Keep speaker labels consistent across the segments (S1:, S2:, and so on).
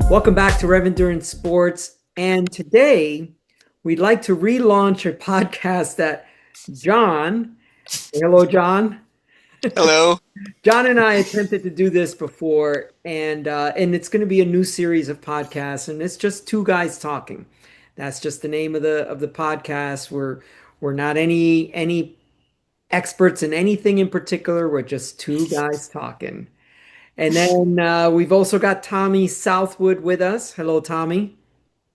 S1: Welcome back to Rev Endurance Sports. And today we'd like to relaunch a podcast that John, hello, John.
S2: Hello.
S1: John and I attempted to do this before, and it's going to be a new series of podcasts, and it's just two guys talking. That's just the name of the podcast. We're not any experts in anything in particular. We're just two guys talking. And then we've also got Tommy Southwood with us. Hello, Tommy.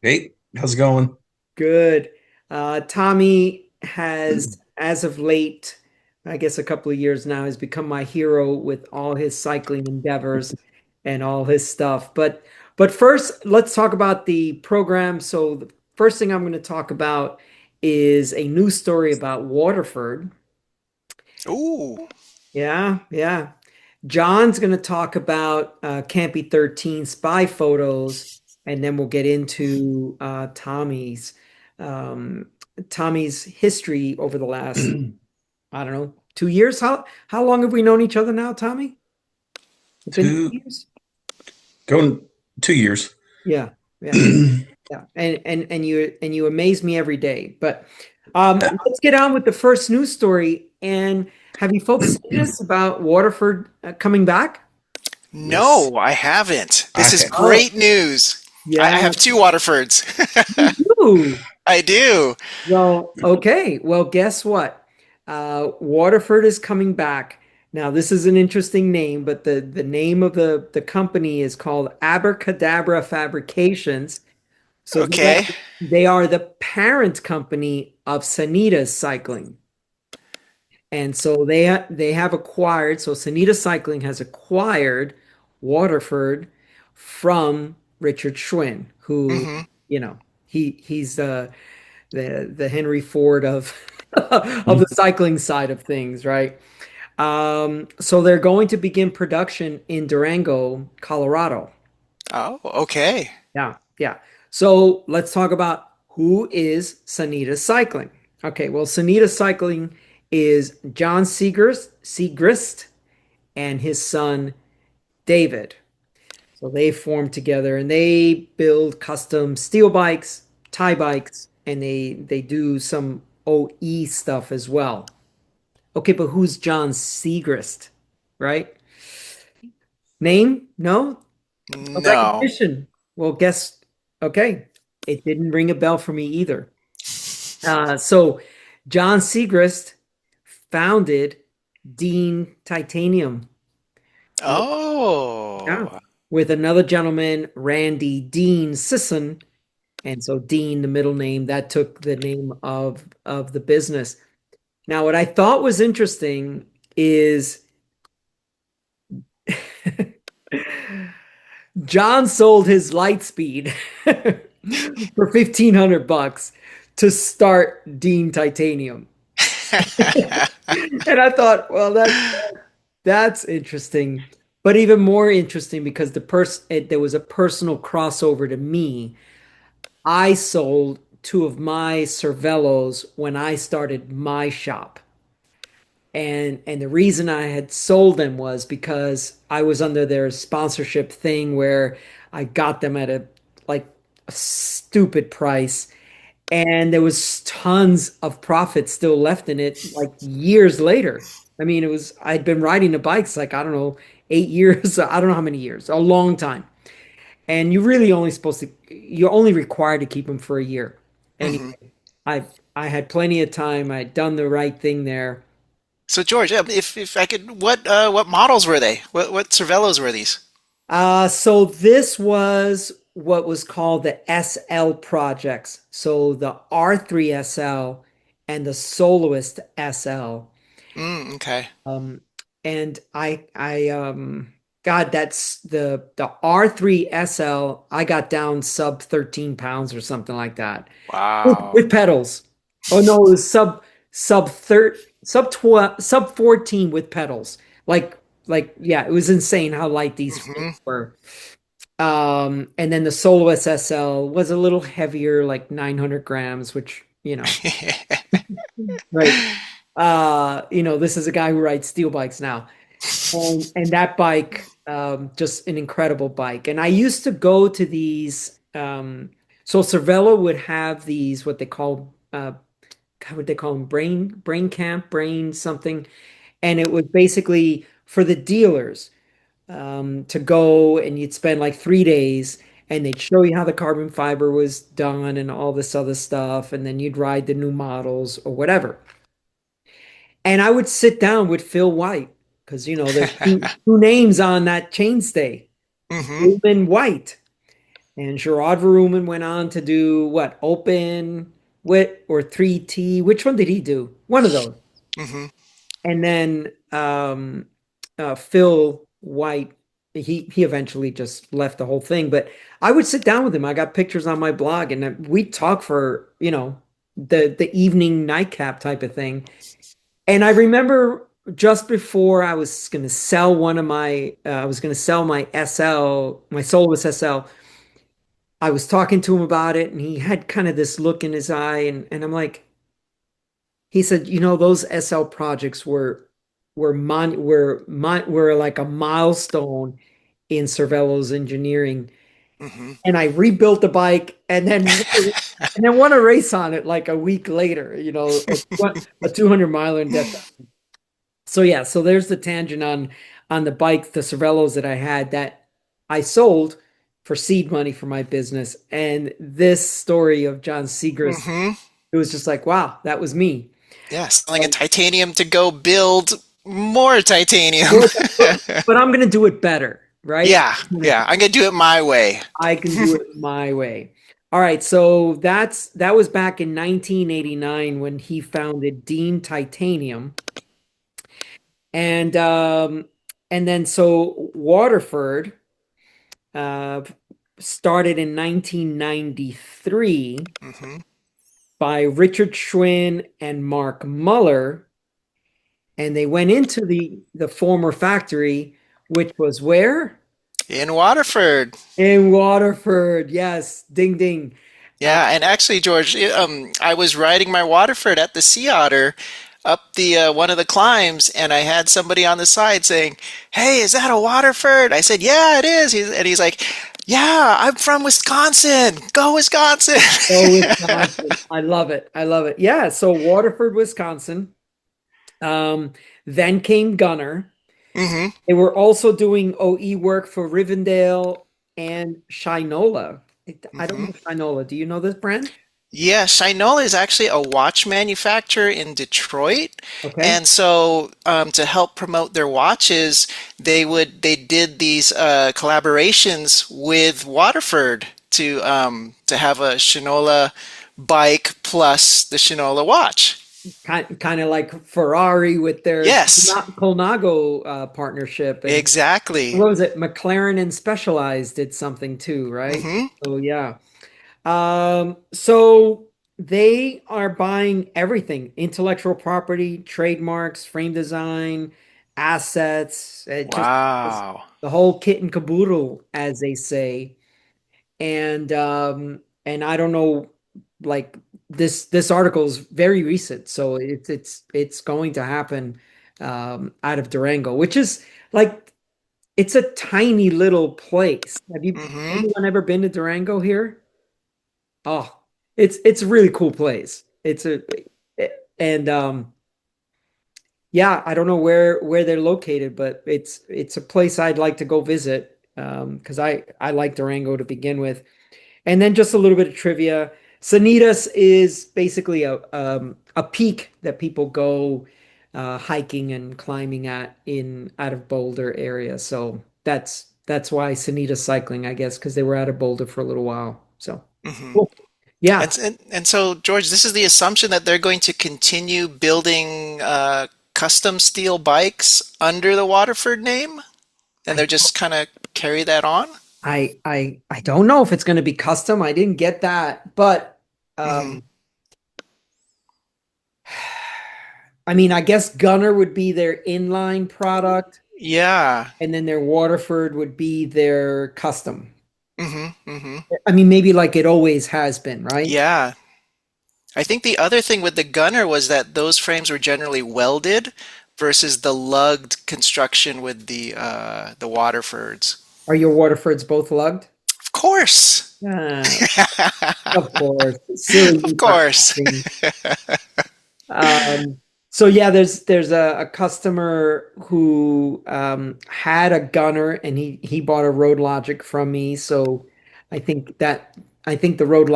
S3: Hey, how's it going?
S1: Good. Tommy has, as of late, I guess a couple of years now, has become my hero with all his cycling endeavors and all his stuff. But first, let's talk about the program. So the first thing I'm going to talk about is a news story about Waterford.
S2: Ooh.
S1: Yeah, yeah. John's going to talk about Campy 13 spy photos, and then we'll get into um, Tommy's history over the last, I don't know, 2 years. How long have we known each other now, Tommy? It's been 2 years.
S3: Going 2 years.
S1: Yeah, yeah, yeah. And you amaze me every day. But let's get on with the first news story. And have you folks seen this about Waterford coming back?
S2: No, I haven't. This is
S3: Okay.
S2: great news.
S1: Yeah,
S2: I have two Waterfords.
S1: Ooh.
S2: I do.
S1: Well, okay. Well, guess what? Waterford is coming back. Now, this is an interesting name, but the name of the company is called Abracadabra Fabrications. So
S2: Okay.
S1: they are the parent company of Sanita Cycling. And so they have acquired, so Sanita Cycling has acquired Waterford from Richard Schwinn, who,
S2: hmm
S1: he's the Henry Ford of of the cycling side of things, right? So they're going to begin production in Durango, Colorado.
S2: Oh, okay.
S1: Yeah, yeah. So let's talk about who is Sanita Cycling. Okay, well, Sanita Cycling is John Segrist and his son David. So they form together and they build custom steel bikes, tie bikes, and they do some OE stuff as well. Okay, but who's John Segrist, right? Name? No? A
S2: No.
S1: recognition. Well, guess, okay, it didn't ring a bell for me either. So John Segrist founded Dean Titanium. Yeah.
S2: Oh.
S1: With another gentleman, Randy Dean Sisson. And so Dean, the middle name, that took the name of the business. Now, what I thought was interesting is John sold his Lightspeed for $1,500 to start Dean Titanium. And I thought, well, that's interesting. But even more interesting because there was a personal crossover to me. I sold two of my Cervelos when I started my shop. And the reason I had sold them was because I was under their sponsorship thing where I got them at a stupid price and there was tons of profit still left in it like years later. I mean, I'd been riding the bikes like I don't know, 8 years, I don't know how many years, a long time. And you're only required to keep them for a year. Anyway,
S2: hmm
S1: I had plenty of time. I'd done the right thing there.
S2: So George, if I could, what models were they? What Cervelos were these?
S1: So this was what was called the SL projects. So the R3 SL and the Soloist SL.
S2: Okay.
S1: Um, and God, that's the R3 SL. I got down sub 13 pounds or something like that
S2: Wow.
S1: with pedals. Oh no, it was sub 14 with pedals. Yeah, it was insane how light these
S2: hmm
S1: were. And then the Soloist SL was a little heavier, like 900 grams, which, right. This is a guy who rides steel bikes now. And that bike Just an incredible bike. And I used to go to these. So Cervelo would have these what they call how would they call them brain camp brain something, and it was basically for the dealers to go and you'd spend like 3 days and they'd show you how the carbon fiber was done and all this other stuff, and then you'd ride the new models or whatever. And I would sit down with Phil White because there's two names on that chainstay,
S2: Hmm.
S1: Ruben White. And Gerard Verumen went on to do what? Open, Wit, or 3T. Which one did he do? One of those.
S2: Hmm.
S1: And then Phil White, he eventually just left the whole thing. But I would sit down with him. I got pictures on my blog, and we'd talk for, the evening nightcap type of thing. And I remember just before I was going to sell I was going to sell my SL, my Solus SL. I was talking to him about it, and he had kind of this look in his eye, and I'm like, he said, those SL projects were like a milestone in Cervelo's engineering.
S2: Hmm.
S1: And I rebuilt the bike, and then won a race on it like a week later, a 200 miler in Death. So yeah, so there's the tangent on the bike, the Cervelos that I had that I sold for seed money for my business. And this story of John Segrist,
S2: Hmm.
S1: it was just like, wow, that was me.
S2: Yeah, selling a titanium to go build more titanium.
S1: But, but I'm gonna do it better, right?
S2: Yeah, yeah, I'm gonna do it my way.
S1: I can do it my way. All right, so that was back in 1989 when he founded Dean Titanium. And and then so Waterford uh started in 1993
S2: Hmm.
S1: by Richard Schwinn and Mark Muller, and they went into the former factory, which was where?
S2: In Waterford.
S1: In Waterford. Yes, ding ding. Uh,
S2: Yeah, and actually, George, I was riding my Waterford at the Sea Otter up the one of the climbs, and I had somebody on the side saying, "Hey, is that a Waterford?" I said, "Yeah, it is." And he's like, "Yeah, I'm from Wisconsin. Go Wisconsin!"
S1: oh, Wisconsin. I love it. I love it. Yeah, so Waterford, Wisconsin. Um, then came Gunner.
S2: Hmm.
S1: They were also doing OE work for Rivendell and Shinola. I don't
S2: Hmm.
S1: know Shinola. Do you know this brand?
S2: Yeah, Shinola is actually a watch manufacturer in Detroit,
S1: Okay.
S2: and so to help promote their watches, they did these collaborations with Waterford to have a Shinola bike plus the Shinola watch.
S1: Kind of like Ferrari with their
S2: Yes,
S1: Colnago partnership. And
S2: exactly.
S1: what was it? McLaren and Specialized did something too, right?
S2: Hmm.
S1: Oh, yeah. So they are buying everything, intellectual property, trademarks, frame design, assets, just
S2: Wow.
S1: the whole kit and caboodle, as they say. And I don't know, like this article is very recent, so it's going to happen out of Durango, which is like it's a tiny little place. Have you
S2: Hmm.
S1: anyone ever been to Durango here? Oh, it's a really cool place. And yeah, I don't know where they're located, but it's a place I'd like to go visit because I like Durango to begin with. And then just a little bit of trivia. Sanitas is basically a peak that people go hiking and climbing at in out of Boulder area. So that's why Sanitas cycling, I guess, because they were out of Boulder for a little while. So
S2: Hmm.
S1: cool. Yeah,
S2: And so, George, this is the assumption that they're going to continue building custom steel bikes under the Waterford name, and
S1: I
S2: they're just kind of carry that on.
S1: I don't know if it's going to be custom. I didn't get that, but
S2: Hmm.
S1: um, I mean, I guess Gunner would be their inline product,
S2: Yeah.
S1: and then their Waterford would be their custom.
S2: Hmm. Hmm.
S1: I mean, maybe like it always has been, right?
S2: Yeah. I think the other thing with the Gunner was that those frames were generally welded versus the lugged construction with the Waterfords.
S1: Are your Waterfords both lugged?
S2: Of course.
S1: Ah, of course. Silly
S2: Of
S1: me for
S2: course.
S1: asking. So yeah, there's a customer who had a gunner and he bought a Road Logic from me. So I think that I think the Road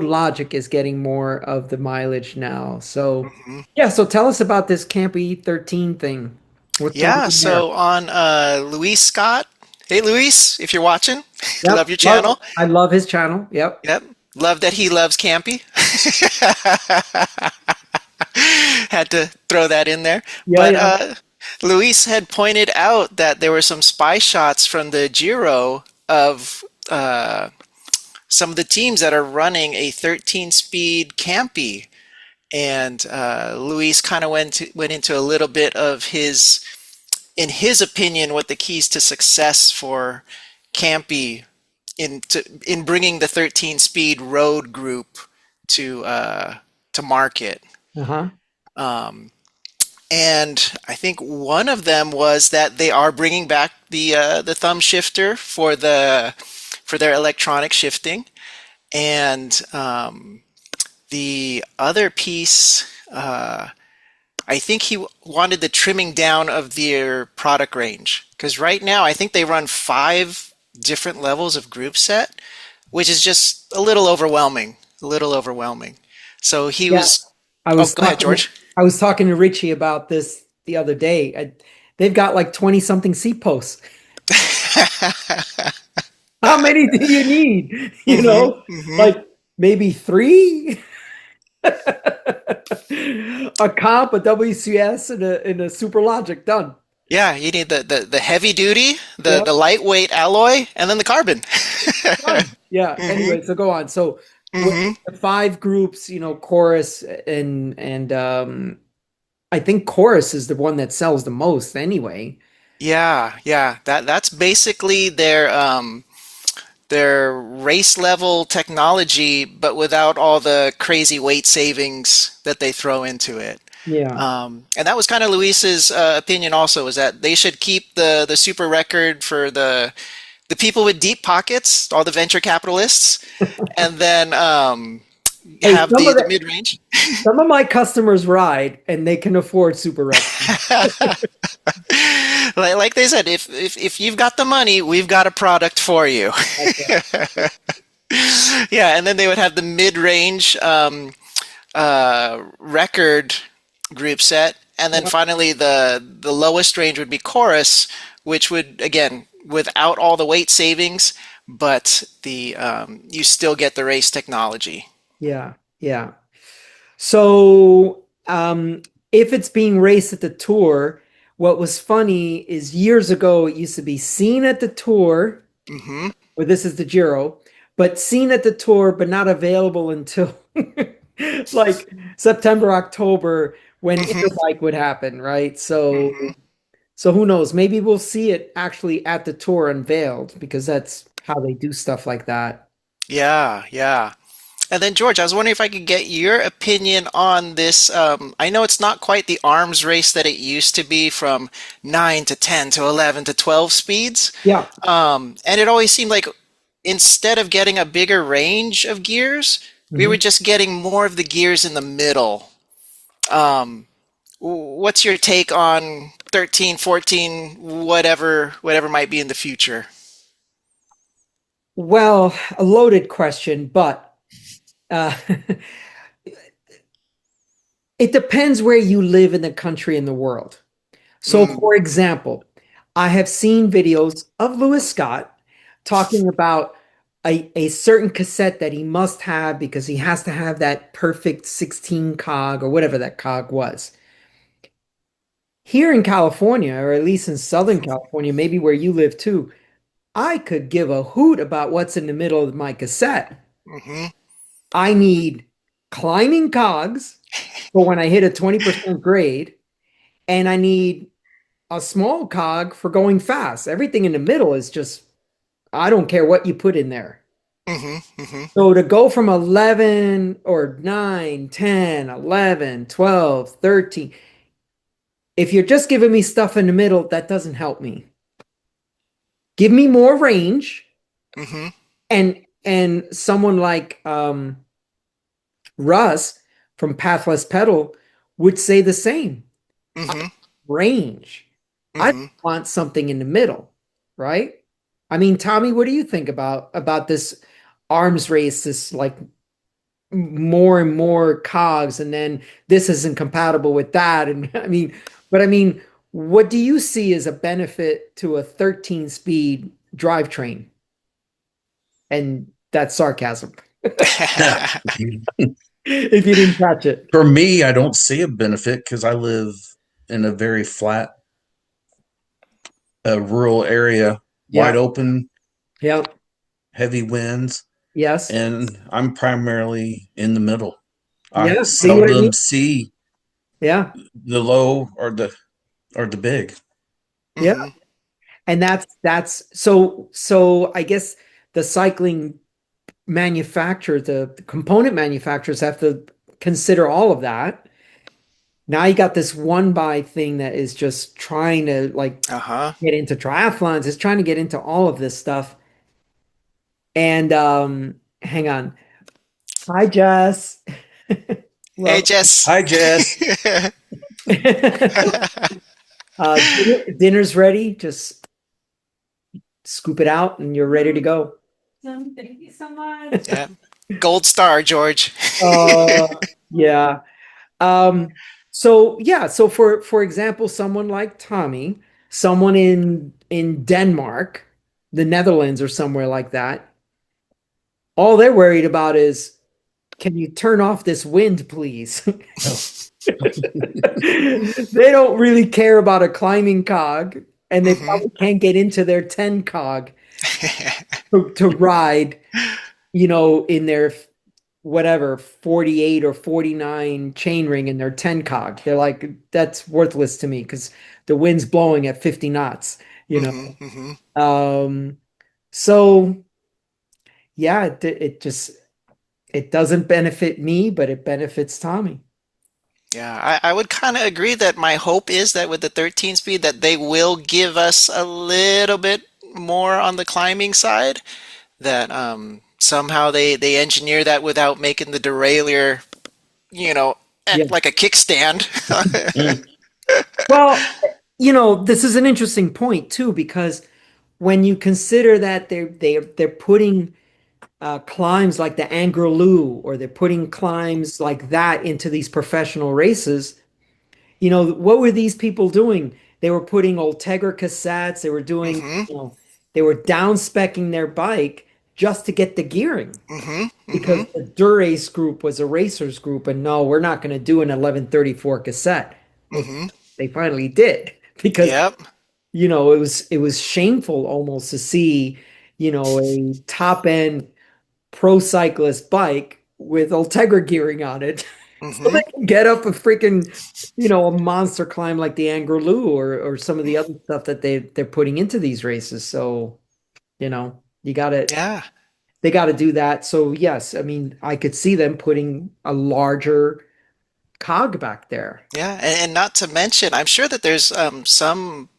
S1: Logic is getting more of the mileage now. So
S2: Mhm.
S1: yeah, so tell us about this Campy 13 thing. What's going
S2: Yeah,
S1: on there?
S2: so on Luis Scott. Hey Luis, if you're watching, love
S1: Yep.
S2: your channel.
S1: I love his channel. Yep.
S2: Yep. Love that he loves Campy. Had to throw that in there.
S1: Yeah,
S2: But
S1: yeah.
S2: Luis had pointed out that there were some spy shots from the Giro of some of the teams that are running a 13 speed Campy. And Luis kind of went into a little bit of in his opinion, what the keys to success for Campy in bringing the 13 speed road group to market.
S1: Uh-huh.
S2: Um, and I think one of them was that they are bringing back the thumb shifter for their electronic shifting, and the other piece, I think he wanted the trimming down of their product range because right now I think they run 5 different levels of group set, which is just a little overwhelming. A little overwhelming. So he
S1: Yeah.
S2: was.
S1: I
S2: Oh,
S1: was
S2: go ahead,
S1: talking
S2: George.
S1: I was talking to Richie about this the other day. They've got like 20 something seat posts. How many do you need? You
S2: hmm
S1: know,
S2: hmm
S1: like maybe three? A comp, a WCS, and a Super Logic done.
S2: Yeah, you need the heavy duty,
S1: Yeah,
S2: the lightweight alloy, and then the carbon.
S1: done. Yeah.
S2: hmm
S1: Anyway, so go on. So with
S2: hmm
S1: the five groups, chorus and I think chorus is the one that sells the most anyway.
S2: Yeah, yeah. That's basically their race level technology, but without all the crazy weight savings that they throw into it.
S1: Yeah.
S2: And that was kind of Luis's opinion also, was that they should keep the super record for the people with deep pockets, all the venture capitalists, and then
S1: Hey,
S2: have the mid range.
S1: some of my customers ride and they can afford Super Rec.
S2: Like they said, if you've got the money, we've got a product for you.
S1: That's right.
S2: Yeah, and then they would have the mid-range record group set, and then
S1: Yeah.
S2: finally the lowest range would be chorus, which would again without all the weight savings, but the you still get the race technology.
S1: Yeah. Yeah. So, if it's being raced at the tour, what was funny is years ago it used to be seen at the tour,
S2: hmm
S1: or this is the Giro, but seen at the tour, but not available until like September, October when
S2: hmm
S1: Interbike would happen, right? So,
S2: hmm
S1: so who knows? Maybe we'll see it actually at the tour unveiled because that's how they do stuff like that.
S2: Yeah, yeah. And then George, I was wondering if I could get your opinion on this. I know it's not quite the arms race that it used to be from 9 to 10 to 11 to 12 speeds.
S1: Yeah.
S2: And it always seemed like instead of getting a bigger range of gears, we were
S1: Mhm.
S2: just getting more of the gears in the middle. Um, what's your take on 13, 14, whatever might be in the future?
S1: Well, a loaded question, but uh, it depends where you live in the country and the world. So,
S2: Mm,
S1: for example, I have seen videos of Lewis Scott talking about a certain cassette that he must have because he has to have that perfect 16 cog or whatever that cog was. Here in California, or at least in Southern California, maybe where you live too, I could give a hoot about what's in the middle of my cassette.
S2: hmm
S1: I need climbing cogs for when I hit a 20% grade, and I need a small cog for going fast. Everything in the middle is just, I don't care what you put in there.
S2: hmm hmm
S1: So to go from 11 or 9, 10, 11, 12, 13, If you're just giving me stuff in the middle, that doesn't help me. Give me more range,
S2: Mm-hmm.
S1: and someone like Russ from Pathless Pedal would say the same.
S2: Mm-hmm.
S1: Range. I
S2: Mm-hmm.
S1: want something in the middle, right? I mean, Tommy, what do you think about this arms race, this like more and more cogs, and then this isn't compatible with that? And I mean, what do you see as a benefit to a 13 speed drivetrain? And that's sarcasm, if you didn't catch it.
S3: For me, I don't see a benefit because I live in a very flat, rural area, wide
S1: Yeah.
S3: open,
S1: Yeah.
S3: heavy winds,
S1: Yes.
S3: and I'm primarily in the middle. I
S1: Yeah. See what I mean?
S3: seldom see
S1: Yeah.
S3: the low or the big.
S1: Yeah.
S2: Mm-hmm.
S1: And that's so I guess the cycling manufacturers, the component manufacturers have to consider all of that. Now you got this one buy thing that is just trying to like
S2: Uh-huh.
S1: get into triathlons, it's trying to get into all of this stuff. And hang on. Hi Jess.
S2: Hey,
S1: Well,
S2: Jess.
S3: Hi, Jess.
S1: dinner's ready. Just scoop it out and you're ready to go.
S4: Thank you so much.
S2: Yeah. Gold star, George.
S1: Yeah. Um, so yeah, so for example, someone like Tommy, someone in Denmark, the Netherlands or somewhere like that, all they're worried about is, can you turn off this wind, please?
S3: Oh.
S1: They don't really care about a climbing cog, and they
S2: Mm-hmm.
S1: probably can't get into their 10 cog to ride, in their whatever 48 or 49 chainring in their 10 cog. They're like, that's worthless to me because the wind's blowing at 50 knots, you know.
S2: Mm-hmm. Mm-hmm.
S1: Um, so yeah, it just it doesn't benefit me, but it benefits Tommy.
S2: Yeah, I would kind of agree that my hope is that with the 13 speed that they will give us a little bit more on the climbing side, that somehow they engineer that without making the derailleur,
S1: Yeah.
S2: act like a kickstand.
S3: Mm.
S1: Well, this is an interesting point too, because when you consider that they're putting climbs like the Angliru, or they're putting climbs like that into these professional races, what were these people doing? They were putting Ultegra cassettes, they were doing,
S2: Mm-hmm.
S1: they were down specking their bike just to get the gearing,
S2: Mm-hmm.
S1: because
S2: Mm-hmm.
S1: the Durace group was a racers group, and no, we're not going to do an 1134 cassette. Well,
S2: Mm-hmm.
S1: they finally did, because
S2: Yep.
S1: it was shameful almost to see, a top end pro cyclist bike with Ultegra gearing on it. So
S2: Mm-hmm.
S1: they can get up a freaking, a monster climb like the Angliru, or some of the other stuff that they're putting into these races. So, you gotta
S2: Yeah.
S1: they gotta do that. So yes, I mean, I could see them putting a larger cog back there.
S2: Yeah. And not to mention, I'm sure that there's some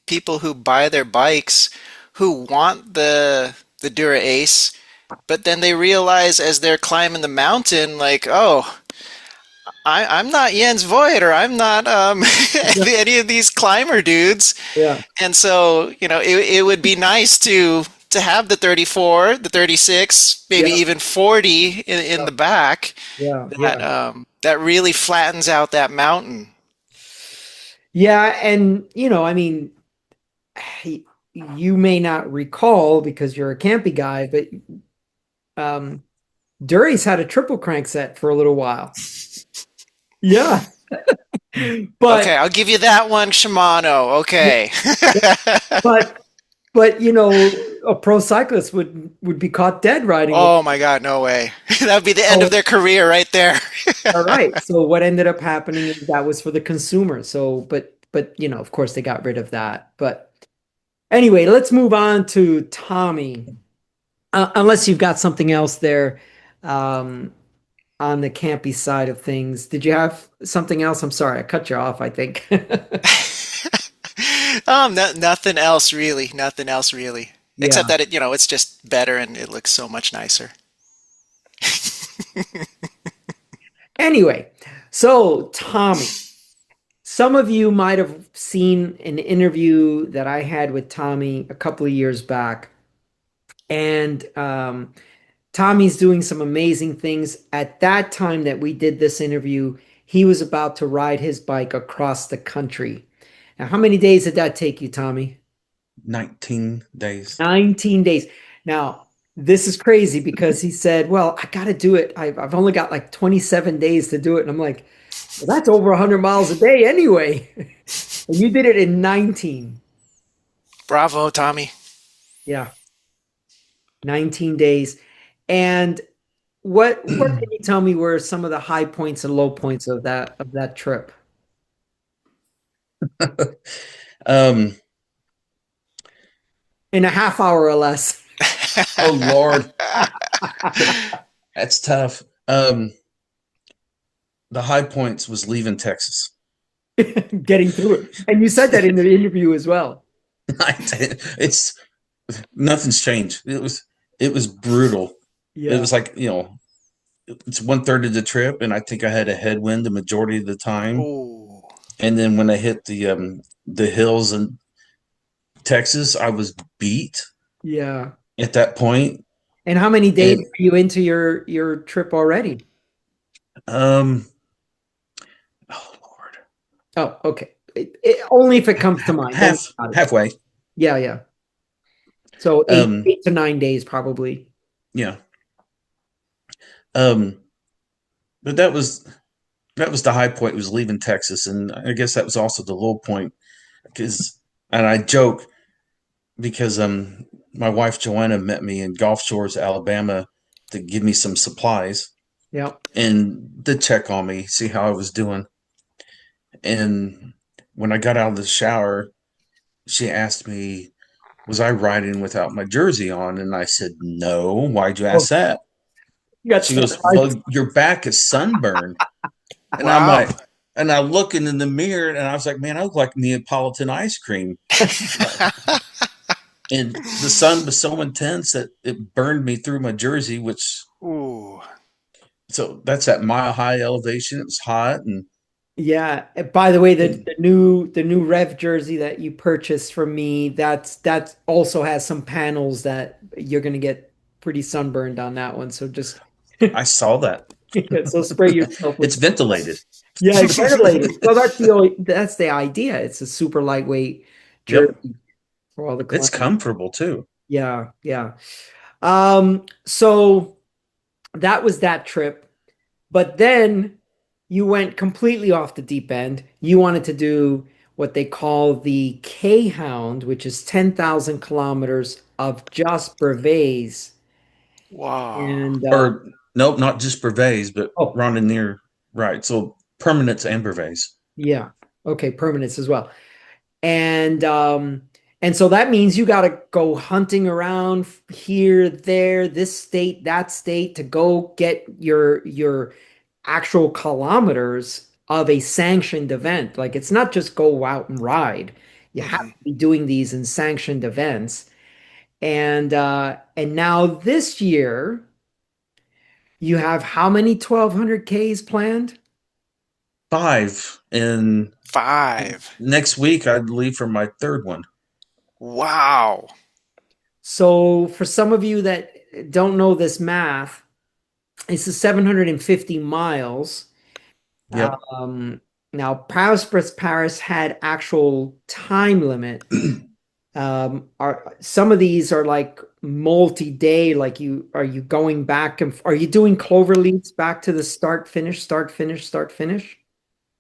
S2: people who buy their bikes who want the Dura Ace, but then they realize as they're climbing the mountain, like, oh, I'm not Jens Voigt, or I'm not
S1: Yeah.
S2: any of these climber dudes.
S1: Yeah.
S2: And so, it would be nice to have the 34, the 36, maybe
S1: Yeah.
S2: even 40 in
S1: Yeah.
S2: the back,
S1: Yeah.
S2: that
S1: Yeah.
S2: that really flattens out that mountain.
S1: Yeah. And, I mean, you may not recall because you're a campy guy, but um, Dury's had a triple crank set for a little while. Yeah.
S2: Okay,
S1: But,
S2: I'll give you that one, Shimano. Okay.
S1: but, a pro cyclist would be caught dead riding with.
S2: Oh my God, no way. That would be the end of
S1: Oh,
S2: their career right there.
S1: all right. So what ended up happening is that was for the consumer. So, but of course they got rid of that. But anyway, let's move on to Tommy. Unless you've got something else there. Um, on the campy side of things. Did you have something else? I'm sorry, I cut you off, I think.
S2: No, nothing else really. Nothing else really. Except
S1: Yeah.
S2: that it's just better and it looks so much nicer.
S1: Anyway, so Tommy, some of you might have seen an interview that I had with Tommy a couple of years back. And Tommy's doing some amazing things. At that time that we did this interview, he was about to ride his bike across the country. Now, how many days did that take you, Tommy?
S3: 19 days.
S1: 19 days. Now, this is crazy because he said, well, I got to do it. I've only got like 27 days to do it. And I'm like, well, that's over 100 miles a day anyway. And you did it in 19.
S2: Bravo, Tommy.
S1: Yeah, 19 days. And what can you tell me were some of the high points and low points of that trip?
S3: um,
S1: In a half hour or less.
S3: oh Lord, that's tough. The high points was leaving Texas.
S1: Getting through it. And you said that in the interview as well.
S3: It's nothing's changed. It was brutal. It
S1: Yeah.
S3: was like, it's 1/3 of the trip, and I think I had a headwind the majority of the time.
S2: Ooh.
S3: And then when I hit the hills in Texas, I was beat
S1: Yeah.
S3: at that point.
S1: And how many days
S3: And
S1: are you into your trip already?
S3: um, oh Lord,
S1: Oh, okay. Only if it comes to mind. Don't worry about it.
S3: halfway.
S1: Yeah, yeah. So eight,
S3: Um,
S1: 8 to 9 days probably.
S3: yeah. Um, but that was the high point, was leaving Texas, and I guess that was also the low point because, and I joke because my wife Joanna met me in Gulf Shores, Alabama, to give me some supplies
S1: Yeah.
S3: and to check on me, see how I was doing. And when I got out of the shower, she asked me, "Was I riding without my jersey on?" And I said, "No." "Why'd you
S1: Oh,
S3: ask that?"
S1: you got
S3: She goes, "Well, your back is sunburned." And I'm
S2: Wow.
S3: like, and I looking in the mirror, and I was like, "Man, I look like Neapolitan ice cream." And the sun was so intense that it burned me through my jersey, which,
S2: Ooh.
S3: so that's at mile high elevation. It was hot, and
S1: Yeah. By the way, the,
S3: it,
S1: the new Rev jersey that you purchased from me, that also has some panels that you're gonna get pretty sunburned on that one. So just
S3: I saw that.
S1: so spray yourself
S3: It's
S1: with.
S3: ventilated.
S1: Yeah, it's ventilated. Well, that's the idea. It's a super lightweight
S3: Yep.
S1: jersey for all the
S3: It's
S1: clients.
S3: comfortable too.
S1: Yeah, yeah. So that was that trip. But then you went completely off the deep end. You wanted to do what they call the K Hound, which is 10,000 kilometers of just brevets.
S2: Wow.
S1: And
S3: Or nope, not just brevets, but
S1: oh,
S3: randonneer. Right. So permanents and brevets.
S1: yeah. Okay, permanents as well. And and so that means you got to go hunting around here, there, this state, that state to go get your actual kilometers of a sanctioned event. Like it's not just go out and ride. You have
S2: Hmm.
S1: to be doing these in sanctioned events. And now this year you have how many 1200 Ks planned?
S3: 5. And
S2: 5.
S3: next week I'd leave for my third one.
S2: Wow.
S1: So for some of you that don't know this math, it's a 750 miles.
S3: Yep.
S1: Um, Now, Paris had actual time limit. Are some of these are like multi-day? Like are you going back and are you doing clover leads back to the start, finish, start, finish, start, finish?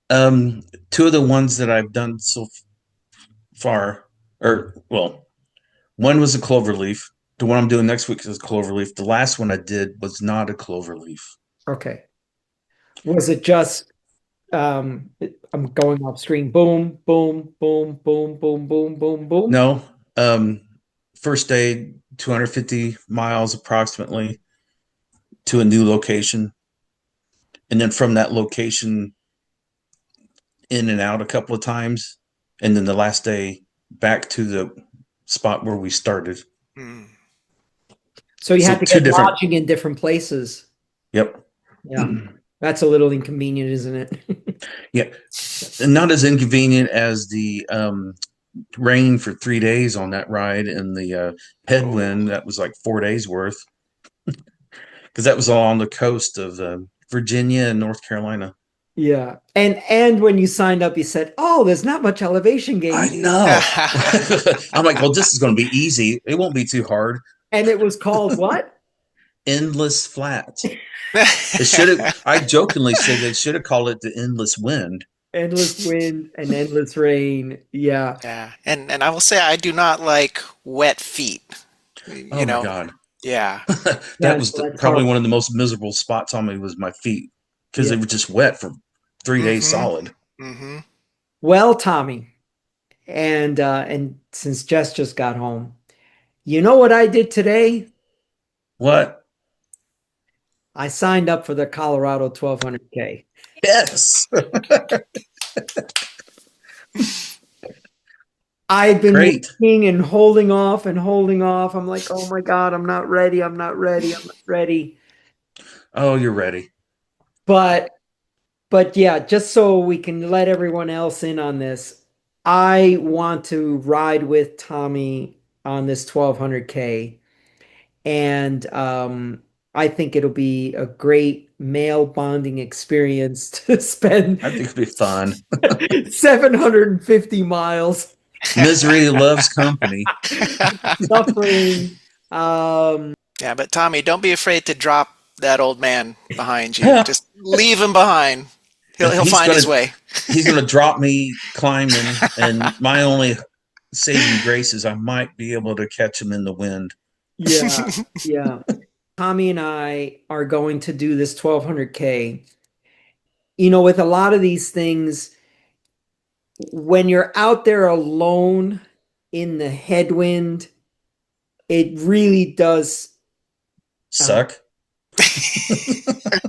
S3: Um, Two of the ones that I've done so far, or well, one was a clover leaf. The one I'm doing next week is a clover leaf. The last one I did was not a clover leaf.
S1: Okay. Was it just I'm going upstream, boom, boom, boom, boom, boom, boom, boom, boom?
S3: No. First day, 250 miles approximately to a new location. and then from that location in and out a couple of times, and then the last day back to the spot where we started.
S2: Mm.
S1: So you
S3: So
S1: had to
S3: two
S1: get
S3: different.
S1: lodging in different places.
S3: Yep.
S1: Yeah. That's a little inconvenient, isn't it?
S3: Yeah, and not as inconvenient as the rain for 3 days on that ride and the
S2: Oh.
S3: headwind that was like 4 days worth because that was all on the coast of Virginia and North Carolina.
S1: Yeah. And when you signed up, you said, "Oh, there's not much elevation
S3: I
S1: gain."
S3: know. I'm like, well, this is going to be easy. It won't be too hard.
S1: And it was called what?
S3: Endless flat. They should have. I jokingly said they should have called it the endless wind.
S1: Endless wind and endless rain. Yeah.
S2: Yeah, and I will say I do not like wet feet.
S3: Oh
S2: You
S3: my
S2: know,
S3: god,
S2: yeah.
S3: that
S1: Yeah,
S3: was
S1: so that's
S3: probably
S1: horrible.
S3: one of the most miserable spots on me was my feet because
S1: Yeah.
S3: they were just wet for 3 days
S2: Mm-hmm.
S3: solid.
S2: Mm-hmm.
S1: Well, Tommy, and since Jess just got home, you know what I did today?
S3: What?
S1: I signed up for the Colorado 1200K.
S3: Yes.
S1: I've been
S3: Great.
S1: waiting and holding off and holding off. I'm like, oh my God, I'm not ready. I'm not ready. I'm not ready.
S3: Oh, you're ready.
S1: But but yeah, just so we can let everyone else in on this, I want to ride with Tommy on this 1200K. And I think it'll be a great male bonding experience to spend
S3: I think it'd be fun.
S1: 750 miles
S3: Misery loves company.
S1: suffering.
S2: Yeah, but Tommy, don't be afraid to drop that old man behind you. Just leave him behind. He'll
S3: he's
S2: find
S3: gonna
S2: his way.
S3: he's gonna drop me climbing, and my only saving grace is I might be able to catch him in the wind.
S1: Yeah, yeah. Tommy and I are going to do this 1200K. With a lot of these things, when you're out there alone in the headwind, it really does, uh,
S3: Suck.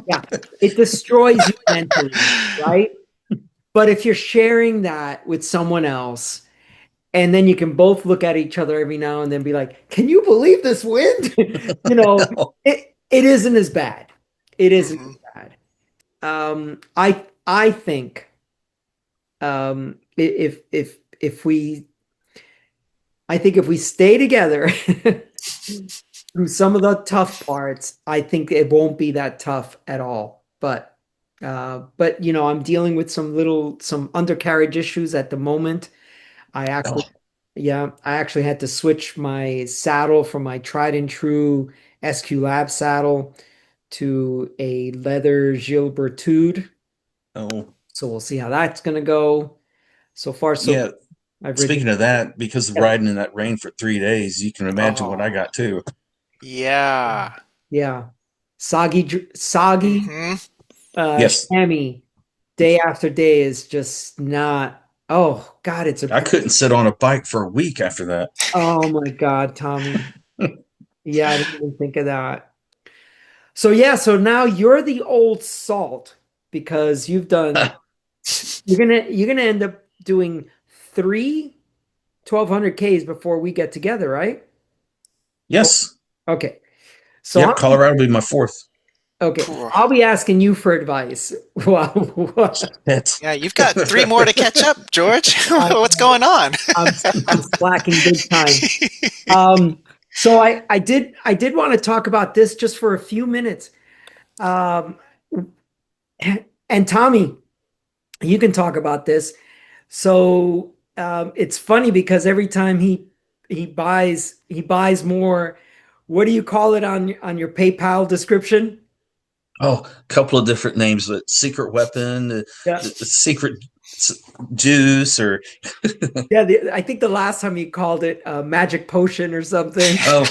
S1: yeah, it destroys you mentally, right? But if you're sharing that with someone else, and then you can both look at each other every now and then be like, "Can you believe this wind?" It isn't as bad. It isn't
S2: Hmm.
S1: as bad. I think if we I think if we stay together through some of the tough parts, I think it won't be that tough at all. But I'm dealing with some undercarriage issues at the moment. I actually,
S3: Oh,
S1: yeah, I actually had to switch my saddle from my tried and true SQ Lab saddle to a leather Gilbertude.
S3: oh,
S1: So we'll see how that's gonna go. So far, so
S3: yeah.
S1: good. I've ridden.
S3: Speaking of that, because of
S1: Yeah,
S3: riding in that rain for 3 days, you can imagine what I
S2: Oh,
S3: got too.
S2: yeah.
S1: yeah. Soggy,
S2: Hmm.
S3: Yes,
S1: chamois day after day is just not. Oh God, it's
S3: I couldn't sit on a bike for a week after that.
S1: oh my God, Tommy. Yeah, I didn't even think of that. So yeah, so now you're the old salt because you're gonna end up doing three 1200Ks before we get together, right? Oh,
S3: Yes.
S1: okay. So
S3: Yep. Colorado will be my fourth.
S1: okay, I'll be asking you for advice. Wow.
S3: That's
S2: Yeah, you've got three more to catch up, George.
S1: I,
S2: What's going on?
S1: I'm I'm slacking big time. So I did want to talk about this just for a few minutes. Um, and Tommy, you can talk about this. So it's funny because every time he buys more. What do you call it on your PayPal description?
S3: a couple of different names, but secret weapon,
S1: Yeah.
S3: the secret juice, or
S1: Yeah, I think the last time he called it a magic potion or something.
S3: oh,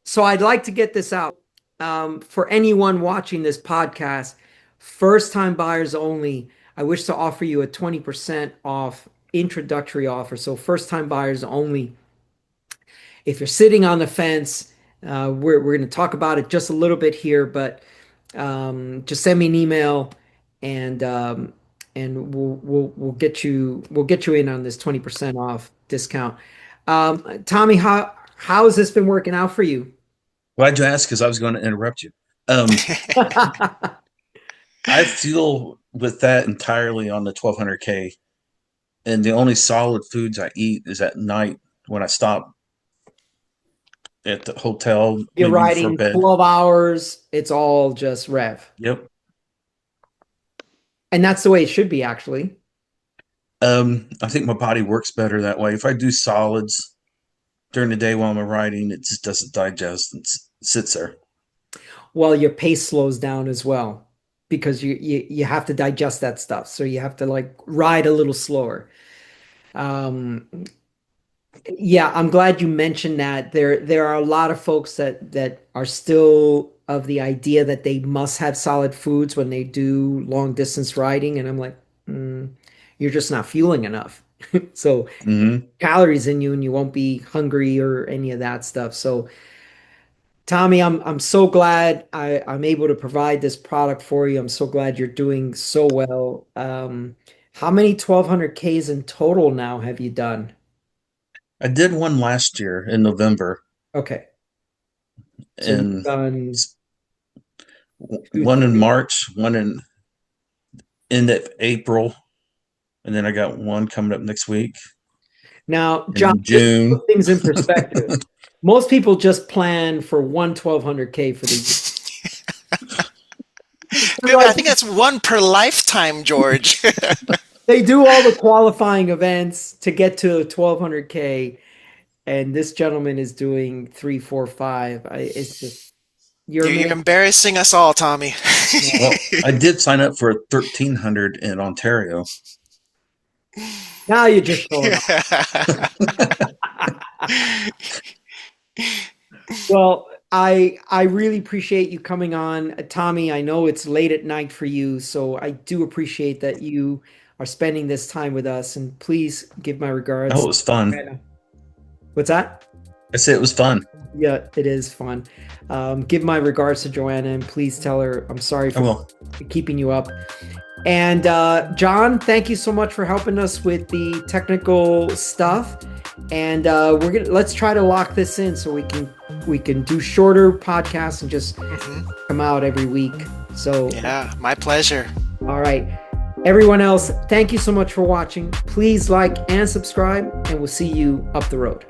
S1: So I'd like to get this out for anyone watching this podcast, first time buyers only. I wish to offer you a 20% off introductory offer. So first time buyers only. If you're sitting on the fence, we're going to talk about it just a little bit here, but just send me an email and we'll get you in on this 20% off discount. Tommy, how has this been working out for you?
S3: Glad you asked because I was going to interrupt you. I fuel with that entirely on the 1200K, and the only solid foods I eat is at night when I stop at the hotel,
S1: You're
S3: maybe before
S1: riding
S3: bed.
S1: 12 hours, it's all just rev.
S3: Yep.
S1: And that's the way it should be, actually.
S3: I think my body works better that way. If I do solids during the day while I'm riding, it just doesn't digest and sits there.
S1: Well, your pace slows down as well because you have to digest that stuff. So you have to like ride a little slower. Um, yeah, I'm glad you mentioned that. There are a lot of folks that are still of the idea that they must have solid foods when they do long distance riding, and I'm like, you're just not fueling enough. So
S3: Hmm.
S1: calories in you, and you won't be hungry or any of that stuff. So Tommy, I'm so glad I'm able to provide this product for you. I'm so glad you're doing so well. How many 1200 Ks in total now have you done?
S3: I did one last year in November,
S1: Okay. So you've
S3: and
S1: done two,
S3: one in
S1: three.
S3: March, one in end of April, and then I got one coming up next week,
S1: Now,
S3: and
S1: John,
S3: in
S1: just to put
S3: June.
S1: things in perspective, most people just plan for one 1200K for the year. They're
S2: I
S1: like,
S2: think that's one per lifetime, George.
S1: they do all the qualifying events to get to 1200K, and this gentleman is doing three, four, five. It's just you're
S2: You're
S1: amazing.
S2: embarrassing us all, Tommy.
S3: Well, I did sign up for a 1300 in Ontario.
S1: Now you're just showing off. Well, I really appreciate you coming on, Tommy. I know it's late at night for you, so I do appreciate that you are spending this time with us. And please give my
S3: Oh,
S1: regards
S3: it
S1: to
S3: was fun.
S1: Joanna. What's that?
S3: I said it was fun.
S1: Yeah, it is fun. Give my regards to Joanna, and please tell her I'm sorry
S3: I
S1: for
S3: will.
S1: keeping you up. And John, thank you so much for helping us with the technical stuff. And let's try to lock this in so we can do shorter podcasts and just
S2: Mhm.
S1: come out every week. So
S2: Yeah, my pleasure.
S1: all right. Everyone else, thank you so much for watching. Please like and subscribe, and we'll see you up the road.